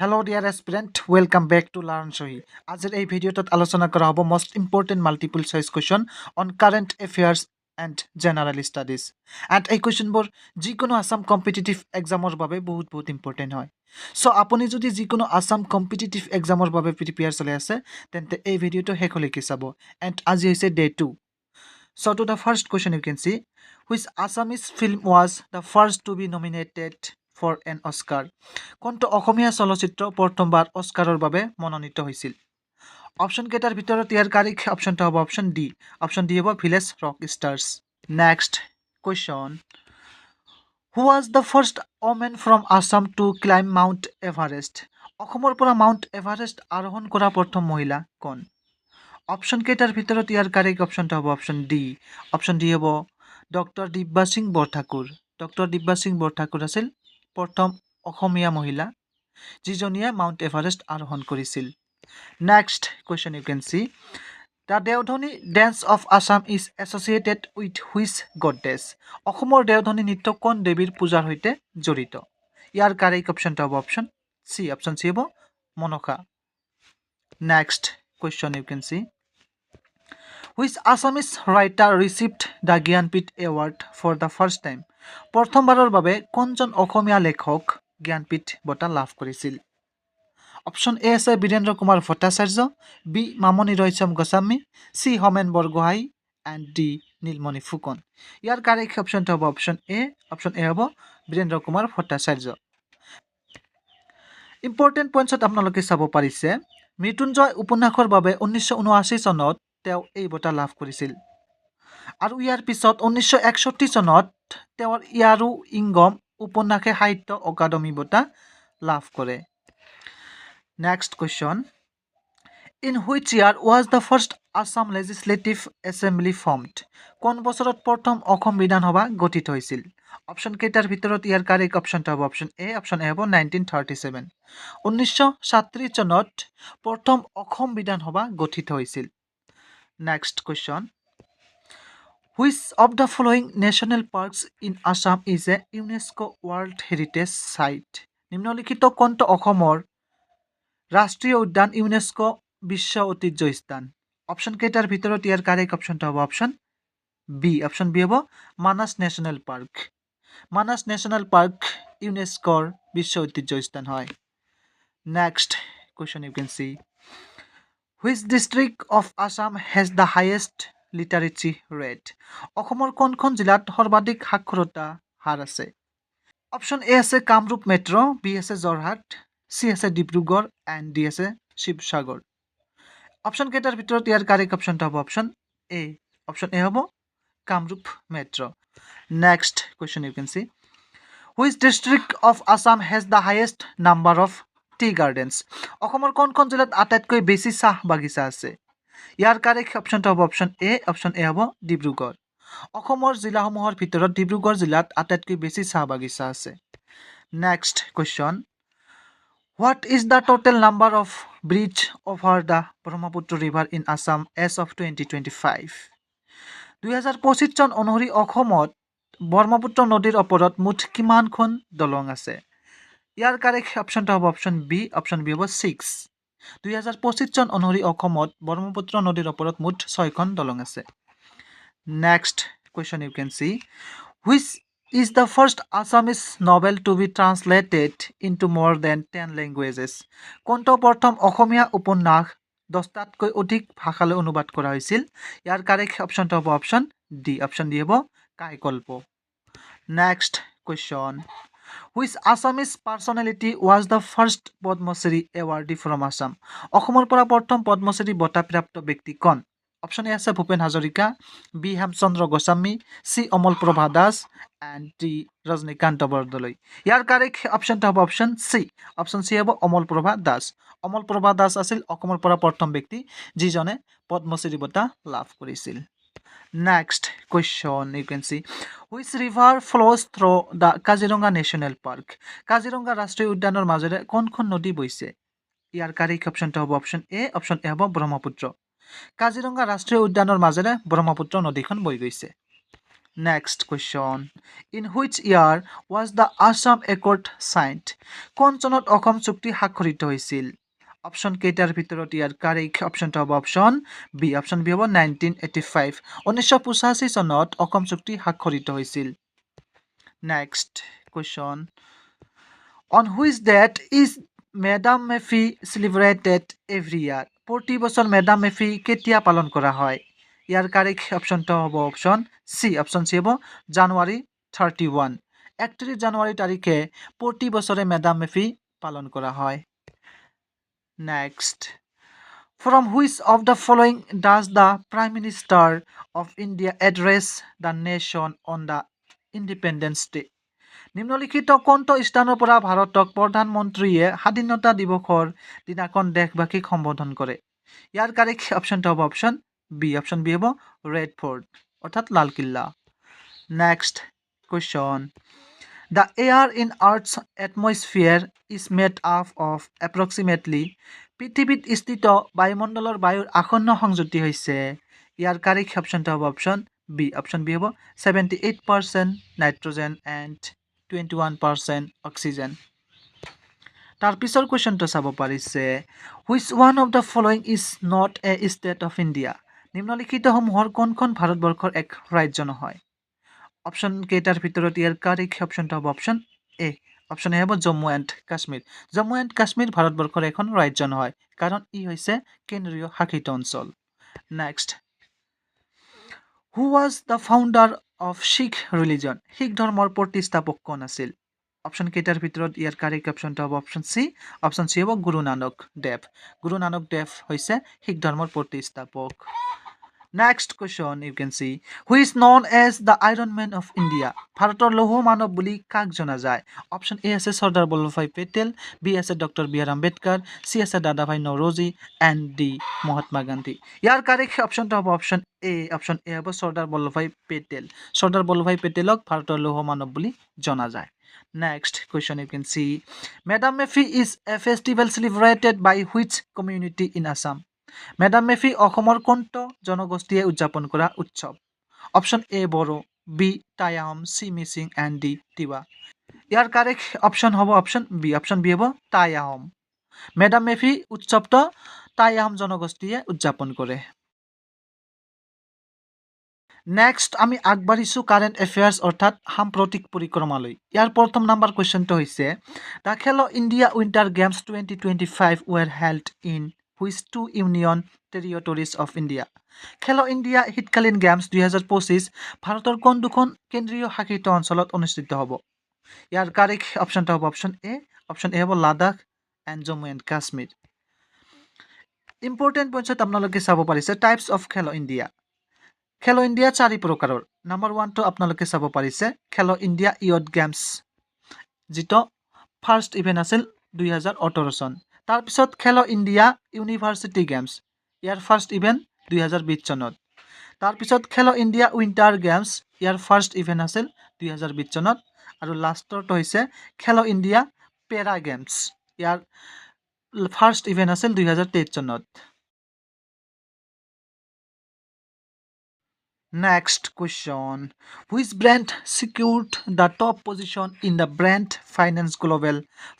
Hello dear aspirant, welcome back to Learn Shohi. আজিৰ এই ভিডিঅ'টোত আলোচনা কৰা হ'ব most important multiple choice question on current affairs and general studies. And এই কুৱেশ্যনবোৰ যিকোনো আসাম কম্পিটিটিভ এক্সামৰ বাবে বহুত ইম্পৰ্টেণ্ট হয়। সো আপুনি যদি যিকোনো আসাম কম্পিটিটিভ এক্সামৰ বাবে প্ৰিপেয়াৰ চলি আছে তেন্তে এই ভিডিঅ'টো শেষলৈকে চাব। এণ্ড আজি হৈছে day 2. So to the first question you can see, which Assamese film was the first to be nominated for an Oscar? কোনটো অসমীয়া চলচ্চিত্ৰ প্ৰথমবাৰ অস্কাৰৰ বাবে মনোনীত হৈছিল? অপশ্যন কেইটাৰ ভিতৰত ইয়াৰ কাৰেক্ট অপশ্যনটো হ'ব অপশ্যন ডি। অপশ্যন ডি হ'ব village rock stars. Next question, who was the first women from Assam to climb mount Everest? অসমৰ পৰা মাউণ্ট এভাৰেষ্ট আৰোহণ কৰা প্ৰথম মহিলা কোন? অপশ্যন কেইটাৰ ভিতৰত ইয়াৰ কাৰেক্ট অপশ্যনটো হ'ব অপশ্যন ডি। অপশ্যন ডি হ'ব ডক্টৰ দিব্যা সিং বৰঠাকুৰ। ডক্টৰ দিব্যা সিং বৰঠাকুৰ আছিল প্ৰথম অসমীয়া মহিলা যিজনীয়ে মাউণ্ট এভাৰেষ্ট আৰোহণ কৰিছিল। Next question you can see, the Deodhani dance of Assam is associated with which goddess? অসমৰ দেওধনী নৃত্য কোন দেৱীৰ পূজাৰ সৈতে জড়িত? ইয়াৰ কাৰেক্ট অপশ্যনটো হ'ব অপশ্যন চি। অপশ্যন চি হ'ব Manasa. Next question you can see, which Assamese writer received the Jnanpith award for the first time? প্ৰথমবাৰৰ বাবে কোনজন অসমীয়া লেখক জ্ঞানপীঠ বঁটা লাভ কৰিছিল? অপশ্যন এ আছে Birendra Kumar Bhattacharya, B Mamoni Raisom Goswami, C Homen Borgohain and D Nilmoni Phukan. ইয়াৰ কাৰেক্ট অপশ্যনটো হ'ব অপশ্যন এ। অপশ্যন এ হ'ব বীৰেন্দ্ৰ কুমাৰ ভট্টাচাৰ্য। ইম্পৰ্টেণ্ট পইণ্টছত আপোনালোকে চাব পাৰিছে, মৃত্যুঞ্জয় উপন্যাসৰ বাবে 1979 চনত তেওঁ এই বঁটা লাভ কৰিছিল। আৰু ইয়াৰ পিছত 1961 চনত তেওঁৰ ইয়াৰো ইংগম উপন্যাসে সাহিত্য অকাডেমী বঁটা লাভ কৰে। Next question, in which year was the first Assam legislative assembly formed? কোন বছৰত প্ৰথম অসম বিধানসভা গঠিত হৈছিল? অপশ্যন কেইটাৰ ভিতৰত ইয়াৰ কাৰেক্ট অপশ্যনটো হ'ব অপশ্যন এ। অপশ্যন এ হ'ব 1937। 1937 চনত প্ৰথম অসম বিধানসভা গঠিত হৈছিল। Next question, which of the following national parks in Assam is a UNESCO world heritage site? নিম্নলিখিত কোনটো অসমৰ ৰাষ্ট্ৰীয় উদ্যান ইউনেস্কো বিশ্ব ঐতিহ্য স্থান? অপশ্যন কেইটাৰ ভিতৰত ইয়াৰ কাৰেক্ট অপশ্যনটো হ'ব অপশ্যন বি। অপশ্যন বি হ'ব Manas national park. Manas national park ইউনেস্কোৰ বিশ্ব ঐতিহ্য স্থান হয়। Next question you can see, which district of Assam has the highest literacy rate? অসমৰ কোনখন জিলাত সৰ্বাধিক সাক্ষৰতা হাৰ আছে? অপশ্যন এ আছে কামৰূপ মেট্ৰ', বি আছে যোৰহাট, চি আছে ডিব্ৰুগড় এণ্ড ডি আছে শিৱসাগৰ। অপশ্যন কেইটাৰ ভিতৰত ইয়াৰ কাৰেক্ট অপশ্যনটো হ'ব অপশ্যন এ। অপশ্যন এ হ'ব Kamrup metro'. Next question you can see, which district of Assam has the highest number of tea gardens? অসমৰ কোনখন জিলাত আটাইতকৈ বেছি চাহ বাগিচা আছে? ইয়াৰ কাৰেক্ট অপশ্যনটো হ'ব অপশ্যন এ। অপশ্যন এ হ'ব ডিব্ৰুগড়। অসমৰ জিলাসমূহৰ ভিতৰত ডিব্ৰুগড় জিলাত আটাইতকৈ বেছি চাহ বাগিচা আছে। Next question, what is the total number of bridge over the Brahmaputra river in Assam as of 2025? 2025 চন অনুসৰি অসমত ব্ৰহ্মপুত্ৰ নদীৰ ওপৰত মুঠ কিমানখন দলং আছে? ইয়াৰ কাৰেক্ট অপশ্যনটো হ'ব অপশ্যন বি। অপশ্যন বি হ'ব 6। 2025 চন অনুসৰি অসমত ব্ৰহ্মপুত্ৰ নদীৰ ওপৰত মুঠ 6খন দলং আছে। Next question you can see, which is the first Assamese novel to be translated into more than 10 languages? কোনটো প্ৰথম অসমীয়া উপন্যাস 10টাতকৈ অধিক ভাষালৈ অনুবাদ কৰা হৈছিল? ইয়াৰ কাৰেক্ট অপশ্যনটো হ'ব অপশ্যন ডি। অপশ্যন ডি হ'ব কাইকল্প। Next question, which Assamese personality was the first Padmashri awardee from Assam? অসমৰ পৰা প্ৰথম পদ্মশ্ৰী বঁটাপ্ৰাপ্ত ব্যক্তি কোন? অপশ্যন এ আছে Bhupen Hazarika, B Hemchandra Goswami, C Amal Prabha Das and D Rajanikanta Bordoloi. ইয়াৰ কাৰেক্ট অপশ্যনটো হ'ব অপশ্যন চি। অপশ্যন চি হ'ব অমল প্ৰভা দাস। অমল প্ৰভা দাস আছিল অসমৰ পৰা প্ৰথম ব্যক্তি যিজনে পদ্মশ্ৰী বঁটা লাভ কৰিছিল। Next question you can see, which river flows through the Kaziranga national park? Kaziranga ৰাষ্ট্ৰীয় উদ্যানৰ মাজেৰে কোনখন নদী বৈছে? ইয়াৰ কাৰেক্ট অপশ্যনটো হ'ব অপশ্যন এ। অপশ্যন এ হ'ব ব্ৰহ্মপুত্ৰ। কাজিৰঙা ৰাষ্ট্ৰীয় উদ্যানৰ মাজেৰে ব্ৰহ্মপুত্ৰ নদীখন বৈ গৈছে। Next question. In which year was the Assam Accord signed? কোন চনত অসম চুক্তি স্বাক্ষৰিত হৈছিল? অপশ্যন কেইটাৰ ভিতৰত ইয়াৰ কাৰেক্ট অপশ্যনটো হ'ব অপশ্যন বি। অপশ্যন বি হ'ব 1985। 1985 চনত অসম চুক্তি স্বাক্ষৰিত হৈছিল। Next question. On which date is Madam Mephi celebrated every year? প্ৰতি বছৰ মেডাম মেফি কেতিয়া পালন কৰা হয়? ইয়াৰ কাৰেক্ট অপশ্যনটো হ'ব অপশ্যন চি। অপশ্যন চি হ'ব জানুৱাৰী 31। 31 জানুৱাৰী তাৰিখে প্ৰতি বছৰে মেডাম মেফি পালন কৰা হয়। Next. From which of the following does the Prime Minister of India address the nation on the Independence Day? নিম্নলিখিত কোনটো স্থানৰ পৰা ভাৰতক প্ৰধানমন্ত্ৰীয়ে স্বাধীনতা দিৱসৰ দিনাখন দেশবাসীক সম্বোধন কৰে? ইয়াৰ কাৰেক্ট অপশ্যনটো হ'ব অপশ্যন বি। অপশ্যন বি হ'ব ৰেড ফৰ্ট অৰ্থাৎ Lal Qila. Next question. The air in Earth's atmosphere is made up of approximately পৃথিৱীত স্থিত বায়ুমণ্ডলৰ বায়ুৰ আসন্ন সংযুতি হৈছে। ইয়াৰ কাৰেক্ট অপশ্যনটো হ'ব অপশ্যন বি। অপশ্যন বি হ'ব 78% নাইট্ৰজেন এণ্ড 21% অক্সিজেন। তাৰ পিছৰ কুৱেশ্যনটো চাব পাৰিছে। Which one of the following is not a state of India? নিম্নলিখিতসমূহৰ কোনখন ভাৰতবৰ্ষৰ এক ৰাজ্য নহয়? অপশ্যন কেইটাৰ ভিতৰত ইয়াৰ কাৰেক্ট অপশ্যনটো হ'ব অপশ্যন এ। অপশ্যন এ হ'ব জম্মু এণ্ড কাশ্মীৰ। জম্মু এণ্ড কাশ্মীৰ ভাৰতবৰ্ষৰ এখন ৰাজ্য নহয়, কাৰণ ই হৈছে কেন্দ্ৰীয় শাসিত অঞ্চল। Next. Who was the founder of Sikh religion? Sikh ধৰ্মৰ প্ৰতিষ্ঠাপক কোন আছিল? অপশ্যন কেইটাৰ ভিতৰত ইয়াৰ কাৰেক্ট অপশ্যনটো হ'ব অপশ্যন চি। অপশ্যন চি হ'ব গুৰু নানক দেৱ। গুৰু নানক দেৱ হৈছে শিখ ধৰ্মৰ প্ৰতিষ্ঠাপক। Next question you can see. Who is known as the Iron Man of India? ভাৰতৰ লৌহ মানৱ বুলি কাক জনা যায়? অপশ্যন এ আছে চৰ্দাৰ বল্লভভাই পেটেল, বি আছে doctor B R Ambedkar, C আছে দাদাভাই নৌৰোজী এণ্ড ডি মহাত্মা গান্ধী। ইয়াৰ কাৰেক্ট অপশ্যনটো হ'ব অপশ্যন এ। অপশ্যন এ হ'ব চৰ্দাৰ বল্লভভাই পেটেল। চৰ্দাৰ বল্লভভাই পেটেলক ভাৰতৰ লৌহ মানৱ বুলি জনা যায়। Next question you can see. Madam Mephi is a festival celebrated by which community in Assam? Medam Mephi অসমৰ কোনটো জনগোষ্ঠীয়ে উদযাপন কৰা উৎসৱ? Option A Bodo, B Tai Ahom, C Mising and D Tiwa. ইয়াৰ কাৰেক্ট অপশ্যন হ'ব অপশ্যন বি। অপশ্যন বি হ'ব টাই আহোম। মেডাম মেফি উৎসৱটো টাই আহোম জনগোষ্ঠীয়ে উদযাপন কৰে। নেক্সট আমি আগবাঢ়িছোঁ কাৰেণ্ট এফেয়াৰ্ছ অৰ্থাৎ সাম্প্ৰতিক পৰিক্ৰমালৈ। ইয়াৰ প্ৰথম নাম্বাৰ কুৱেশ্যনটো হৈছে the Khelo India winter games 2025 were held in which two union territories of India? Khelo India শীতকালীন গেমছ 2025 ভাৰতৰ কোন দুখন কেন্দ্ৰীয় শাসিত অঞ্চলত অনুষ্ঠিত হ'ব? ইয়াৰ কাৰেক্ট অপশ্যনটো হ'ব অপশ্যন এ। অপশ্যন এ হ'ব Ladakh and Jammu and Kashmir. Important পইণ্টছত আপোনালোকে চাব পাৰিছে types of Khelo India. Khelo India 4 প্ৰকাৰৰ। নাম্বাৰ 1টো আপোনালোকে চাব পাৰিছে খেলো ইণ্ডিয়া ইয়থ গেমছ, যিটো ফাৰ্ষ্ট ইভেণ্ট আছিল 2018 চন। তাৰপিছত খেলো ইণ্ডিয়া ইউনিভাৰ্চিটি গেমছ, ইয়াৰ ফাৰ্ষ্ট ইভেণ্ট 2020 চনত। তাৰপিছত খেলো ইণ্ডিয়া উইণ্টাৰ গেমছ, ইয়াৰ ফাৰ্ষ্ট ইভেণ্ট আছিল 2020 চনত। আৰু লাষ্টৰটো হৈছে খেলো ইণ্ডিয়া পেৰা গেমছ, ইয়াৰ ফাৰ্ষ্ট ইভেণ্ট আছিল 2023 চনত। Next question. Which brand secured the top position in the Brand Finance Global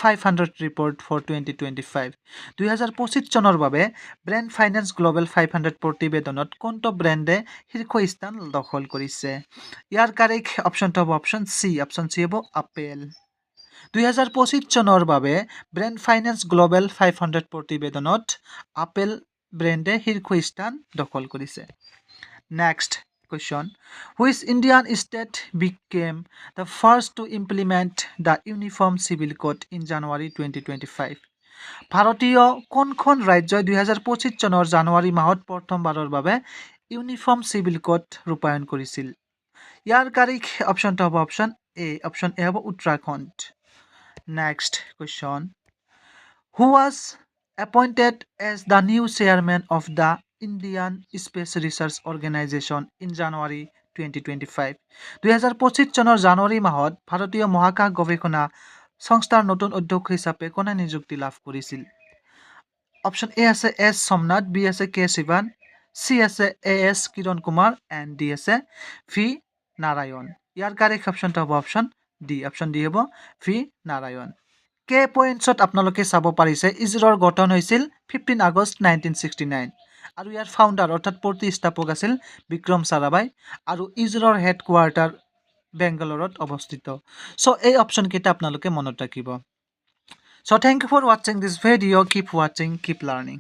500 report for 2025? 2025 চনৰ বাবে ব্ৰেণ্ড ফাইনেন্স গ্ল'বেল 500 প্ৰতিবেদনত কোনটো ব্ৰেণ্ডে শীৰ্ষস্থান দখল কৰিছে? ইয়াৰ কাৰেক্ট অপশ্যনটো হ'ব অপশ্যন চি। অপশ্যন চি হ'ব আপেল। 2025 চনৰ বাবে ব্ৰেণ্ড ফাইনেন্স গ্ল'বেল 500 প্ৰতিবেদনত আপেল ব্ৰেণ্ডে শীৰ্ষস্থান দখল কৰিছে। Next question. Which Indian state became the first to implement the Uniform Civil Code in January 2025? ভাৰতীয় কোনখন ৰাজ্যই 2025 চনৰ জানুৱাৰী মাহত প্ৰথমবাৰৰ বাবে ইউনিফৰ্ম চিভিল কোড ৰূপায়ণ কৰিছিল? ইয়াৰ কাৰেক্ট অপশ্যনটো হ'ব অপশ্যন এ। অপশ্যন এ হ'ব Uttarakhand. Next question. Who was appointed as the new chairman of the Indian Space Research Organization in January 2025? 2025 চনৰ জানুৱাৰী মাহত ভাৰতীয় মহাকাশ গৱেষণা সংস্থাৰ নতুন অধ্যক্ষ হিচাপে কোনে নিযুক্তি লাভ কৰিছিল? অপশ্যন এ আছে এছ সোমনাথ, বি আছে কে শিৱান, চি আছে A S Kiran Kumar and D আছে ভি নাৰায়ণ। ইয়াৰ কাৰেক্ট অপশ্যনটো হ'ব অপশ্যন ডি। অপশ্যন ডি হ'ব ভি নাৰায়ণ। কে পইণ্টছত আপোনালোকে চাব পাৰিছে ইজৰৰ গঠন হৈছিল 15 আগষ্ট 1969 আৰু ইয়াৰ ফাউণ্ডাৰ অৰ্থাৎ প্ৰতিষ্ঠাপক আছিল বিক্ৰম চাৰাভাই আৰু ইজৰৰ হেডকোৱাৰ্টাৰ বেংগালোৰত অৱস্থিত। চ' এই অপশ্যনকেইটা আপোনালোকে মনত ৰাখিব। চ' থেংক ইউ ফৰ ৱাচিং দিছ ভিডিঅ'। কিপ ৱাচিং, কিপ লাৰ্ণিং।